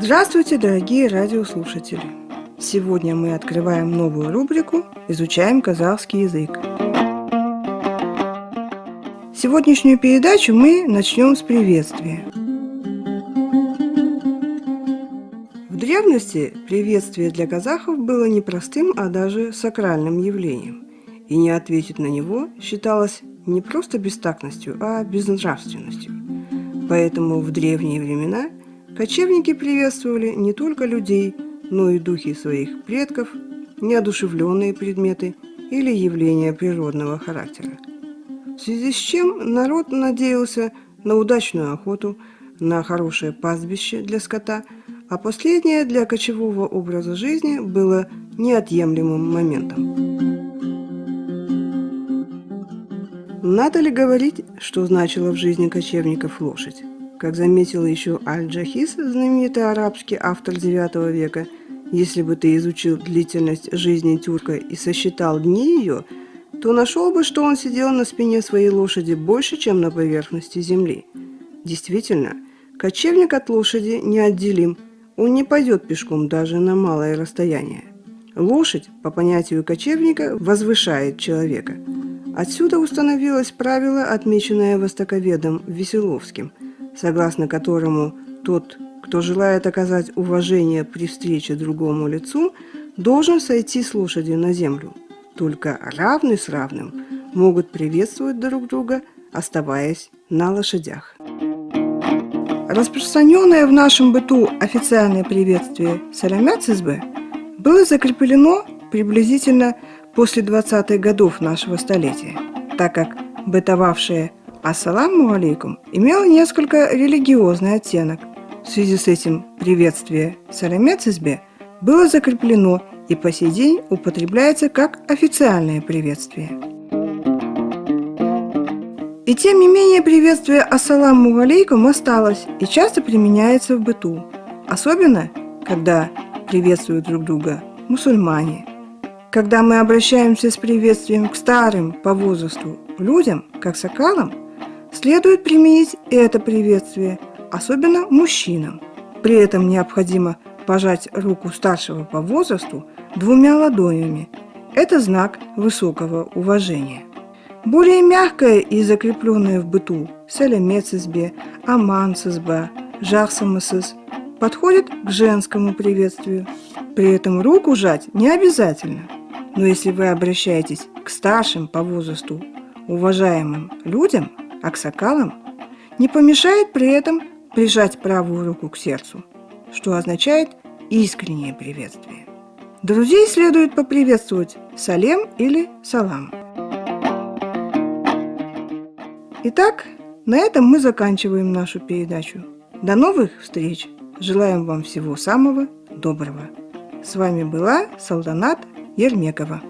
Здравствуйте, дорогие радиослушатели! Сегодня мы открываем новую рубрику «Изучаем казахский язык». Сегодняшнюю передачу мы начнем с приветствия. В древности приветствие для казахов было не простым, а даже сакральным явлением, и не ответить на него считалось не просто бестактностью, а безнравственностью. Поэтому в древние времена кочевники приветствовали не только людей, но и духи своих предков, неодушевленные предметы или явления природного характера. В связи с чем народ надеялся на удачную охоту, на хорошее пастбище для скота, а последнее для кочевого образа жизни было неотъемлемым моментом. Надо ли говорить, что значила в жизни кочевников лошадь? Как заметил еще Аль-Джахис, знаменитый арабский автор IX века, если бы ты изучил длительность жизни тюрка и сосчитал дни ее, то нашел бы, что он сидел на спине своей лошади больше, чем на поверхности земли. Действительно, кочевник от лошади неотделим, он не пойдет пешком даже на малое расстояние. Лошадь, по понятию кочевника, возвышает человека. Отсюда установилось правило, отмеченное востоковедом Веселовским, согласно которому тот, кто желает оказать уважение при встрече другому лицу, должен сойти с лошади на землю. Только равный с равным могут приветствовать друг друга, оставаясь на лошадях. Распространенное в нашем быту официальное приветствие «Сәләмәтсізбе» было закреплено приблизительно после 20-х годов нашего столетия, так как бытовавшее «Ассаламу алейкум» имело несколько религиозный оттенок. В связи с этим приветствие «Сәләмәтсізбе» было закреплено и по сей день употребляется как официальное приветствие. И тем не менее приветствие «Ассаламу алейкум» осталось и часто применяется в быту, особенно когда приветствуют друг друга мусульмане. Когда мы обращаемся с приветствием к старым по возрасту людям, как сакалам, следует применить это приветствие, особенно мужчинам. При этом необходимо пожать руку старшего по возрасту двумя ладонями. Это знак высокого уважения. Более мягкое и закрепленное в быту «Сәләмәтсізбе», «Амансызба», «Жақсымысыз» подходит к женскому приветствию. При этом руку жать не обязательно. Но если вы обращаетесь к старшим по возрасту уважаемым людям, аксакалам, не помешает при этом прижать правую руку к сердцу, что означает искреннее приветствие. Друзей следует поприветствовать салем или салам. Итак, на этом мы заканчиваем нашу передачу. До новых встреч! Желаем вам всего самого доброго. С вами была Салданат Ермекова.